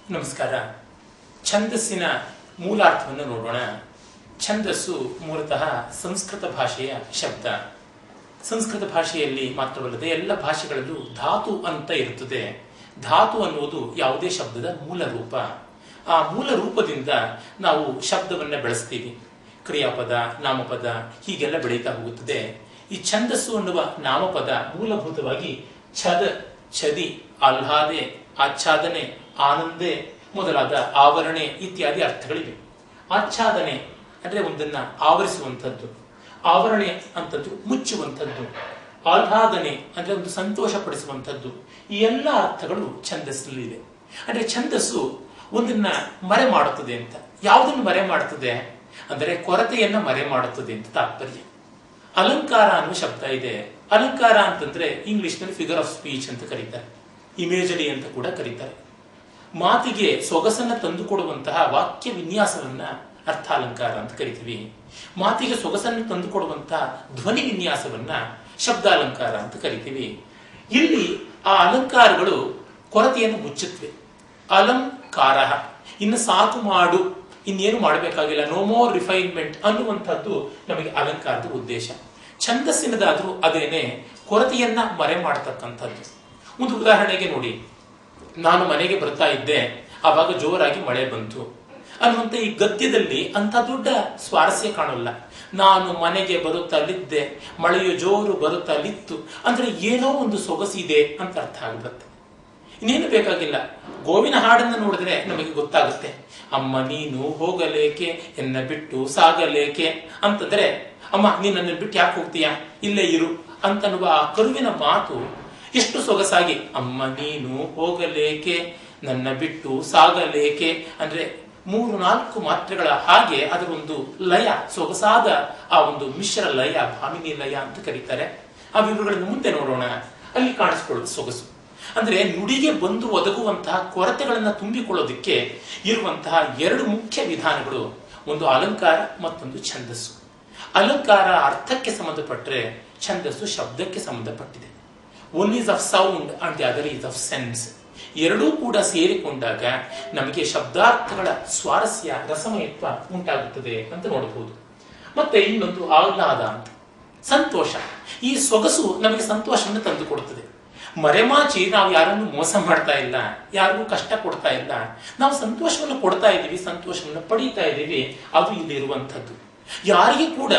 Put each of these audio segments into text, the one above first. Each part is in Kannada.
ನಮಸ್ಕಾರ. ಛಂದಸ್ಸಿನ ಮೂಲಾರ್ಥವನ್ನು ನೋಡೋಣ. ಛಂದಸ್ಸು ಮೂಲತಃ ಸಂಸ್ಕೃತ ಭಾಷೆಯ ಶಬ್ದ. ಸಂಸ್ಕೃತ ಭಾಷೆಯಲ್ಲಿ ಮಾತ್ರವಲ್ಲದೆ ಎಲ್ಲ ಭಾಷೆಗಳಲ್ಲೂ ಧಾತು ಅಂತ ಇರುತ್ತದೆ. ಧಾತು ಅನ್ನುವುದು ಯಾವುದೇ ಶಬ್ದದ ಮೂಲ ರೂಪ. ಆ ಮೂಲ ರೂಪದಿಂದ ನಾವು ಶಬ್ದವನ್ನು ಬೆಳೆಸ್ತೀವಿ. ಕ್ರಿಯಾಪದ, ನಾಮಪದ ಹೀಗೆಲ್ಲ ಬೆಳೀತಾ ಹೋಗುತ್ತದೆ. ಈ ಛಂದಸ್ಸು ಅನ್ನುವ ನಾಮಪದ ಮೂಲಭೂತವಾಗಿ ಛದ, ಛದಿ, ಆಹ್ಲಾದೆ, ಆಚ್ಛಾದನೆ, ಆನಂದೆ ಮೊದಲಾದ ಆವರಣೆ ಇತ್ಯಾದಿ ಅರ್ಥಗಳಿವೆ. ಆಚ್ಛಾದನೆ ಅಂದ್ರೆ ಒಂದನ್ನ ಆವರಿಸುವಂಥದ್ದು, ಆವರಣೆ ಅಂತದ್ದು ಮುಚ್ಚುವಂಥದ್ದು, ಆಹ್ಲಾದನೆ ಅಂದ್ರೆ ಒಂದು ಸಂತೋಷ ಪಡಿಸುವಂಥದ್ದು. ಈ ಎಲ್ಲ ಅರ್ಥಗಳು ಛಂದಸ್ಸಲ್ಲಿವೆ. ಅಂದ್ರೆ ಛಂದಸ್ಸು ಒಂದನ್ನ ಮರೆ ಮಾಡುತ್ತದೆ ಅಂತ. ಯಾವುದನ್ನು ಮರೆ ಮಾಡುತ್ತದೆ ಅಂದರೆ ಕೊರತೆಯನ್ನ ಮರೆ ಮಾಡುತ್ತದೆ ಅಂತ ತಾತ್ಪರ್ಯ. ಅಲಂಕಾರ ಅನ್ನುವ ಶಬ್ದ ಇದೆ. ಅಲಂಕಾರ ಅಂತಂದ್ರೆ ಇಂಗ್ಲಿಷ್ನಲ್ಲಿ ಫಿಗರ್ ಆಫ್ ಸ್ಪೀಚ್ ಅಂತ ಕರೀತಾರೆ, ಇಮೇಜರಿ ಅಂತ ಕೂಡ ಕರೀತಾರೆ. ಮಾತಿಗೆ ಸೊಗಸನ್ನ ತಂದುಕೊಡುವಂತಹ ವಾಕ್ಯ ವಿನ್ಯಾಸವನ್ನ ಅರ್ಥಾಲಂಕಾರ ಅಂತ ಕರಿತೀವಿ. ಮಾತಿಗೆ ಸೊಗಸನ್ನು ತಂದುಕೊಡುವಂತಹ ಧ್ವನಿ ವಿನ್ಯಾಸವನ್ನ ಶಬ್ದಾಲಂಕಾರ ಅಂತ ಕರಿತೀವಿ. ಇಲ್ಲಿ ಆ ಅಲಂಕಾರಗಳು ಕೊರತೆಯನ್ನು ಮುಚ್ಚುತ್ತವೆ. ಅಲಂಕಾರ, ಇನ್ನು ಸಾಕು ಮಾಡು, ಇನ್ನೇನು ಮಾಡಬೇಕಾಗಿಲ್ಲ, ನೋ ಮೋರ್ ರಿಫೈನ್ಮೆಂಟ್ ಅನ್ನುವಂಥದ್ದು ನಮಗೆ ಅಲಂಕಾರದ ಉದ್ದೇಶ. ಛಂದಸ್ಸಿನದಾದ್ರೂ ಅದೇನೆ ಕೊರತೆಯನ್ನ ಮರೆ ಮಾಡತಕ್ಕಂಥದ್ದು. ಒಂದು ಉದಾಹರಣೆಗೆ ನೋಡಿ, ನಾನು ಮನೆಗೆ ಬರ್ತಾ ಇದ್ದೆ, ಆವಾಗ ಜೋರಾಗಿ ಮಳೆ ಬಂತು ಅನ್ನುವಂಥ ಈ ಗದ್ಯದಲ್ಲಿ ಅಂತ ದೊಡ್ಡ ಸ್ವಾರಸ್ಯ ಕಾಣಲ್ಲ. ನಾನು ಮನೆಗೆ ಬರುತ್ತಲಿದ್ದೆ, ಮಳೆಯು ಜೋರು ಬರುತ್ತಲಿತ್ತು ಅಂದ್ರೆ ಏನೋ ಒಂದು ಸೊಗಸಿದೆ ಅಂತ ಅರ್ಥ ಆಗ್ಬಿಡುತ್ತೆ. ಇನ್ನೇನು ಬೇಕಾಗಿಲ್ಲ. ಗೋವಿನ ಹಾಡನ್ನು ನೋಡಿದ್ರೆ ನಮಗೆ ಗೊತ್ತಾಗುತ್ತೆ. ಅಮ್ಮ ನೀನು ಹೋಗಲೇಕೆ, ಎನ್ನ ಬಿಟ್ಟು ಸಾಗಲೇಕೆ ಅಂತಂದ್ರೆ, ಅಮ್ಮ ನೀನು ನನ್ನ ಬಿಟ್ಟು ಯಾಕೆ ಹೋಗ್ತೀಯಾ, ಇಲ್ಲೇ ಇರು ಅಂತನ್ನುವ ಆ ಕರುವಿನ ಮಾತು ಎಷ್ಟು ಸೊಗಸಾಗಿ, ಅಮ್ಮ ನೀನು ಹೋಗಲೇಕೆ, ನನ್ನ ಬಿಟ್ಟು ಸಾಗಲೇಕೆ ಅಂದ್ರೆ 3-4 ಮಾತ್ರೆಗಳ ಹಾಗೆ ಅದರ ಒಂದು ಲಯ, ಸೊಗಸಾದ ಆ ಒಂದು ಮಿಶ್ರ ಲಯ, ಭಾಮಿನಿ ಲಯ ಅಂತ ಕರೀತಾರೆ. ಆ ವಿವರಗಳನ್ನು ಮುಂದೆ ನೋಡೋಣ. ಅಲ್ಲಿ ಕಾಣಿಸ್ಕೊಳ್ಳೋದು ಸೊಗಸು ಅಂದ್ರೆ ನುಡಿಗೆ ಬಂದು ಒದಗುವಂತಹ ಕೊರತೆಗಳನ್ನ ತುಂಬಿಕೊಳ್ಳೋದಕ್ಕೆ ಇರುವಂತಹ 2 ಮುಖ್ಯ ವಿಧಾನಗಳು. ಒಂದು ಅಲಂಕಾರ, ಮತ್ತೊಂದು ಛಂದಸ್ಸು. ಅಲಂಕಾರ ಅರ್ಥಕ್ಕೆ ಸಂಬಂಧಪಟ್ಟರೆ, ಛಂದಸ್ಸು ಶಬ್ದಕ್ಕೆ ಸಂಬಂಧಪಟ್ಟಿದೆ. One is of sound and the other is of sense. ಎರಡೂ ಕೂಡ ಸೇರಿಕೊಂಡಾಗ ನಮಗೆ ಶಬ್ದಾರ್ಥಗಳ ಸ್ವಾರಸ್ಯ, ರಸಮಯತ್ವ ಉಂಟಾಗುತ್ತದೆ ಅಂತ ನೋಡಬಹುದು. ಮತ್ತೆ ಇನ್ನೊಂದು ಆಹ್ಲಾದ ಅಂತ, ಸಂತೋಷ. ಈ ಸೊಗಸು ನಮಗೆ ಸಂತೋಷವನ್ನು ತಂದುಕೊಡುತ್ತದೆ. ಮರೆಮಾಚಿ ನಾವು ಯಾರನ್ನು ಮೋಸ ಮಾಡ್ತಾ ಇಲ್ಲ, ಯಾರಿಗೂ ಕಷ್ಟ ಕೊಡ್ತಾ ಇಲ್ಲ, ನಾವು ಸಂತೋಷವನ್ನು ಕೊಡ್ತಾ ಇದ್ದೀವಿ, ಸಂತೋಷವನ್ನು ಪಡೀತಾ ಇದ್ದೀವಿ. ಅದು ಇಲ್ಲಿರುವಂಥದ್ದು. ಯಾರಿಗೂ ಕೂಡ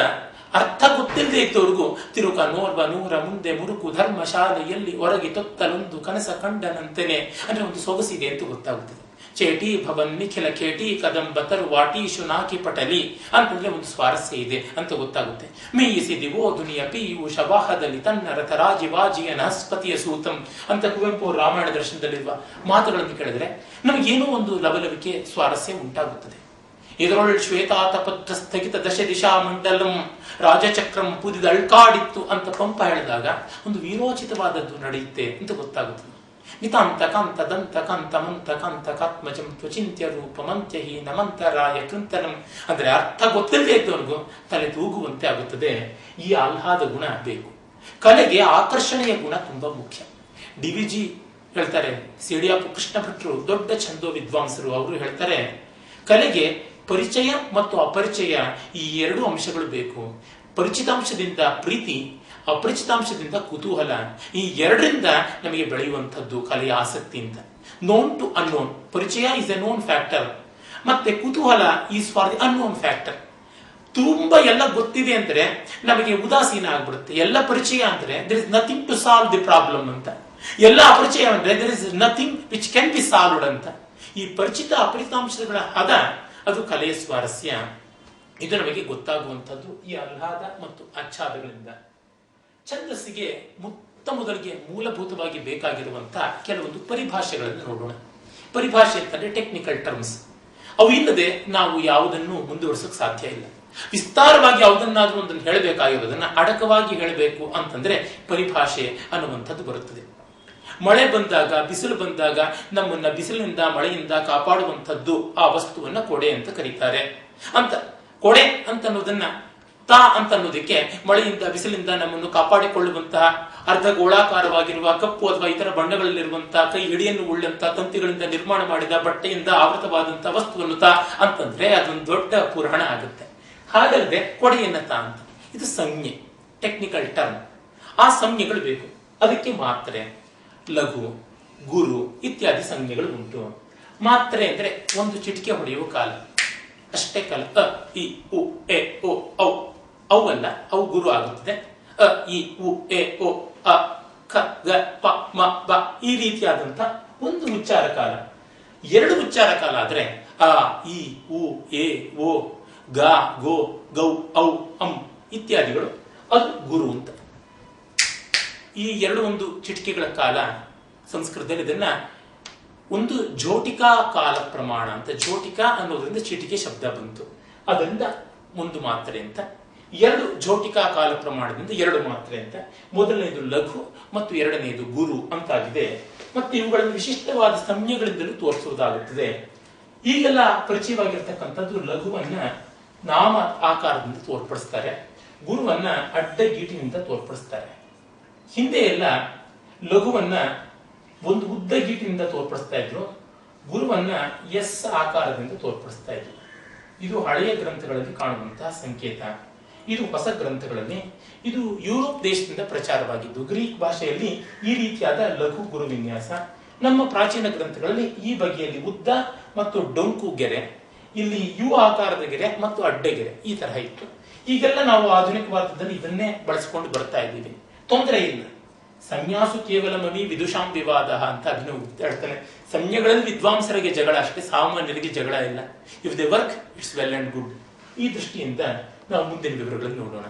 ಅರ್ಥ ಗೊತ್ತಿಲ್ಲದೆ ಇದ್ದವರಿಗೂ ತಿರುಕ ನೋರ್ವ ನೂರ ಮುಂದೆ ಮುರುಕು ಧರ್ಮ ಶಾಲೆಯಲ್ಲಿ ಹೊರಗೆ ತೊತ್ತಲೊಂದು ಕನಸ ಕಂಡನಂತೆನೆ ಅಂದ್ರೆ ಒಂದು ಸೊಗಸಿದೆ ಅಂತ ಗೊತ್ತಾಗುತ್ತದೆ. ಚೇಟಿ ಭವನ್ ನಿಖಿಲ ಖೇಟಿ ಕದಂಬ ತರು ವಾಟೀಶು ನಾಕಿ ಪಟಲಿ ಅಂತಂದ್ರೆ ಒಂದು ಸ್ವಾರಸ್ಯ ಇದೆ ಅಂತ ಗೊತ್ತಾಗುತ್ತೆ. ಮೇಯಿಸಿದಿವೋ ದುನಿಯ ಪೀಯೂಷ ವಾಹದಲ್ಲಿ ತನ್ನ ರಥ ರಾಜಿವಾಜಿಯ ನಹಸ್ಪತಿಯ ಸೂತಂ ಅಂತ ಕುವೆಂಪು ರಾಮಾಯಣ ದರ್ಶನದಲ್ಲಿರುವ ಮಾತುಗಳನ್ನು ಕೇಳಿದ್ರೆ ನಮಗೇನೋ ಒಂದು ಲವಲವಿಕೆ, ಸ್ವಾರಸ್ಯ ಉಂಟಾಗುತ್ತದೆ. ಇದರೊಳ್ ಶ್ವೇತಾತಪತ್ರ ಸ್ಥಗಿತ ದಶ ದಿಶಾ ಮಂಡಲಂ ರಾಜಚಕ್ರಂ ಪುದಿದ ಅಳ್ಕಾಡಿತ್ತು ಅಂತ ಪಂಪ ಹೇಳಿದಾಗ ಒಂದು ವೀರೋಚಿತವಾದದ್ದು ನಡೆಯುತ್ತೆ ಅಂತ ಗೊತ್ತಾಗುತ್ತದೆ. ನಿತಾಂತ ಕಾಂತ ದಂತ ಕಾಂತ ಮಂತ ಕಾಂತ ಕಾತ್ಮಜಂ ತ್ವಚಿಂತ್ಯ ರೂಪ ಮಂತ್ಯಹೀನ ಮಂತರಾಯ ಕೃಂತನಂ ಅಂದ್ರೆ ಅರ್ಥ ಗೊತ್ತಿಲ್ಲದೆ ಇದ್ದವನಿಗೂ ತಲೆ ತೂಗುವಂತೆ ಆಗುತ್ತದೆ. ಈ ಆಹ್ಲಾದ ಗುಣ ಬೇಕು. ಕಲೆಗೆ ಆಕರ್ಷಣೆಯ ಗುಣ ತುಂಬಾ ಮುಖ್ಯ. ಡಿ.ವಿ.ಜಿ ಹೇಳ್ತಾರೆ, ಸಿಡಿಯಾಪು ಕೃಷ್ಣ ಭಟ್ರು ದೊಡ್ಡ ಛಂದೋ ವಿದ್ವಾಂಸರು, ಅವರು ಹೇಳ್ತಾರೆ, ಕಲೆಗೆ ಪರಿಚಯ ಮತ್ತು ಅಪರಿಚಯ ಈ 2 ಅಂಶಗಳು ಬೇಕು. ಪರಿಚಿತಾಂಶದಿಂದ ಪ್ರೀತಿ, ಅಪರಿಚಿತಾಂಶದಿಂದ ಕುತೂಹಲ. ಈ 2ರಿಂದ ನಮಗೆ ಬೆಳೆಯುವಂಥದ್ದು ಕಲೆಯ ಆಸಕ್ತಿ ಅಂತ. ನೋನ್ ಟು ಅನ್ನೋನ್, ಪರಿಚಯ ಇಸ್ ಎ ನೋನ್ ಫ್ಯಾಕ್ಟರ್, ಮತ್ತೆ ಕುತೂಹಲ is for the unknown factor. ತುಂಬಾ ಎಲ್ಲ ಗೊತ್ತಿದೆ ಅಂದ್ರೆ ನಮಗೆ ಉದಾಸೀನ ಆಗ್ಬಿಡುತ್ತೆ. ಎಲ್ಲ ಪರಿಚಯ ಅಂದ್ರೆ there is nothing to solve the problem ಅಂತ. ಎಲ್ಲ ಅಪರಿಚಯ ಅಂದ್ರೆ there is nothing which can be solved ಅಂತ. ಈ ಪರಿಚಿತ ಅಪರಿಚಿತಾಂಶಗಳ ಹದ ಅದು ಕಲೆಯ ಸ್ವಾರಸ್ಯ. ಇದು ನಮಗೆ ಗೊತ್ತಾಗುವಂಥದ್ದು ಈ ಆಹ್ಲಾದ ಮತ್ತು ಆಚ್ಛಾದಗಳಿಂದ. ಛಂದಸ್ಸಿಗೆ ಮೊದಲಿಗೆ ಮೂಲಭೂತವಾಗಿ ಬೇಕಾಗಿರುವಂತಹ ಕೆಲವೊಂದು ಪರಿಭಾಷೆಗಳನ್ನು ನೋಡೋಣ. ಪರಿಭಾಷೆ ಅಂತಂದ್ರೆ ಟೆಕ್ನಿಕಲ್ ಟರ್ಮ್ಸ್. ಅವು ಇಲ್ಲದೆ ನಾವು ಯಾವುದನ್ನು ಮುಂದುವರಿಸೋಕೆ ಸಾಧ್ಯ ಇಲ್ಲ. ವಿಸ್ತಾರವಾಗಿ ಯಾವುದನ್ನಾದ್ರೂ ಒಂದನ್ನು ಹೇಳಬೇಕಾಗಿರೋದನ್ನ ಅಡಕವಾಗಿ ಹೇಳಬೇಕು ಅಂತಂದ್ರೆ ಪರಿಭಾಷೆ ಅನ್ನುವಂಥದ್ದು ಬರುತ್ತದೆ. ಮಳೆ ಬಂದಾಗ, ಬಿಸಿಲು ಬಂದಾಗ ನಮ್ಮನ್ನ ಬಿಸಿಲಿನಿಂದ ಮಳೆಯಿಂದ ಕಾಪಾಡುವಂಥದ್ದು ಆ ವಸ್ತುವನ್ನ ಕೊಡೆ ಅಂತ ಕರೀತಾರೆ. ಅಂತ ಕೊಡೆ ಅಂತ ಅನ್ನೋದನ್ನ ತಾ ಅಂತ ಅನ್ನೋದಕ್ಕೆ ಮಳೆಯಿಂದ ಬಿಸಿಲಿಂದ ನಮ್ಮನ್ನು ಕಾಪಾಡಿಕೊಳ್ಳುವಂತಹ ಅರ್ಧ ಗೋಳಾಕಾರವಾಗಿರುವ ಕಪ್ಪು ಅಥವಾ ಇತರ ಬಣ್ಣಗಳಲ್ಲಿರುವಂತಹ ಕೈ ಹಿಡಿಯನ್ನು ಉಳ್ಳಂತಹ ತಂತಿಗಳಿಂದ ನಿರ್ಮಾಣ ಮಾಡಿದ ಬಟ್ಟೆಯಿಂದ ಆವೃತವಾದಂತಹ ವಸ್ತುವನ್ನು ತಾ ಅಂತಂದ್ರೆ ಅದೊಂದು ದೊಡ್ಡ ಪುರಾಣ ಆಗುತ್ತೆ. ಹಾಗಲ್ಲದೆ ಕೊಡೆಯನ್ನ ತಾ ಅಂತ, ಇದು ಸಂಜ್ಞೆ, ಟೆಕ್ನಿಕಲ್ ಟರ್ಮ್. ಆ ಸಂಜ್ಞೆಗಳು ಬೇಕು. ಅದಕ್ಕೆ ಮಾತ್ರೆ, ಲಘು, ಗುರು ಇತ್ಯಾದಿ ಸಂಜ್ಞೆಗಳು ಉಂಟು. ಮಾತ್ರೆ ಅಂದ್ರೆ ಒಂದು ಚಿಟಿಕೆ ಹೊಡೆಯುವ ಕಾಲ ಅಷ್ಟೇ ಕಾಲ. ಅ ಇ ಉ ಎ ಓ ಔ ಅವಲ್ಲ, ಅವು ಗುರು ಆಗುತ್ತದೆ. ಅ ಇ ಉ ಎ ಓ ಅ ಖ ಗ ಪ ಮ ಬ ಈ ರೀತಿಯಾದಂತ ಒಂದು ಉಚ್ಚಾರ ಕಾಲ. ಎರಡು ಉಚ್ಚಾರ ಕಾಲ ಆದ್ರೆ ಅ ಇ ಉ ಎ ಓ ಗ ಗೋ ಗೌ ಔ ಅಂ ಇತ್ಯಾದಿಗಳು, ಅದು ಗುರು ಅಂತ. ಈ ಎರಡು ಒಂದು ಚಿಟಿಕೆಗಳ ಕಾಲ ಸಂಸ್ಕೃತದಲ್ಲಿ ಇದನ್ನ ಒಂದು ಜೋಟಿಕಾ ಕಾಲ ಪ್ರಮಾಣ ಅಂತ, ಜೋಟಿಕಾ ಅನ್ನೋದ್ರಿಂದ ಚಿಟಿಕೆ ಶಬ್ದ ಬಂತು, ಅದರಿಂದ ಒಂದು ಮಾತ್ರೆ ಅಂತ. ಎರಡು ಜೋಟಿಕಾ ಕಾಲ ಪ್ರಮಾಣದಿಂದ ಎರಡು ಮಾತ್ರೆ ಅಂತ. ಮೊದಲನೇದು ಲಘು ಮತ್ತು ಎರಡನೆಯದು ಗುರು ಅಂತಾಗಿದೆ. ಮತ್ತೆ ಇವುಗಳನ್ನು ವಿಶಿಷ್ಟವಾದ ಸಂಜ್ಞೆಗಳಿಂದಲೂ ತೋರಿಸುವುದಾಗುತ್ತದೆ. ಈಗೆಲ್ಲ ಪರಿಚಯವಾಗಿರ್ತಕ್ಕಂಥದ್ದು ಲಘುವನ್ನ ನಾಮ ಆಕಾರದಿಂದ ತೋರ್ಪಡಿಸ್ತಾರೆ, ಗುರುವನ್ನ ಅಡ್ಡ ಗೀಟಿನಿಂದ ತೋರ್ಪಡಿಸ್ತಾರೆ. ಹಿಂದೆ ಎಲ್ಲ ಲಘುವನ್ನ ಒಂದು ಉದ್ದ ಗೀಟಿನಿಂದ ತೋರ್ಪಡಿಸ್ತಾ ಇದ್ರು, ಗುರುವನ್ನ ಎಸ್ ಆಕಾರದಿಂದ ತೋರ್ಪಡಿಸ್ತಾ ಇದ್ರು. ಇದು ಹಳೆಯ ಗ್ರಂಥಗಳಲ್ಲಿ ಕಾಣುವಂತಹ ಸಂಕೇತ. ಇದು ಹೊಸ ಗ್ರಂಥಗಳಲ್ಲಿ, ಇದು ಯುರೋಪ್ ದೇಶದಿಂದ ಪ್ರಚಾರವಾಗಿದ್ದು. ಗ್ರೀಕ್ ಭಾಷೆಯಲ್ಲಿ ಈ ರೀತಿಯಾದ ಲಘು ಗುರು ವಿನ್ಯಾಸ. ನಮ್ಮ ಪ್ರಾಚೀನ ಗ್ರಂಥಗಳಲ್ಲಿ ಈ ಬಗೆಯಲ್ಲಿ ಉದ್ದ ಮತ್ತು ಡೊಂಕು ಗೆರೆ, ಇಲ್ಲಿ ಯು ಆಕಾರದ ಗೆರೆ ಮತ್ತು ಅಡ್ಡಗೆರೆ ಈ ತರಹ ಇತ್ತು. ಈಗೆಲ್ಲ ನಾವು ಆಧುನಿಕವಾದದಲ್ಲಿ ಇದನ್ನೇ ಬಳಸಿಕೊಂಡು ಬರ್ತಾ ಇದ್ದೀವಿ, ತೊಂದರೆ ಇಲ್ಲ. ಸಂನ್ಯಾಸು ಕೇವಲ ಮವಿ ವಿದುಷಾಂ ವಿವಾದ ಅಂತ ಅಭಿನವ್ ಹೇಳ್ತಾನೆ. ಸಂಜ್ಞೆಗಳಲ್ಲಿ ವಿದ್ವಾಂಸರಿಗೆ ಜಗಳ ಅಷ್ಟೇ, ಸಾಮಾನ್ಯರಿಗೆ ಜಗಳ ಇಲ್ಲ. If they work it's well and good. ಈ ದೃಷ್ಟಿಯಿಂದ ನಾವು ಮುಂದಿನ ವಿವರಗಳನ್ನು ನೋಡೋಣ.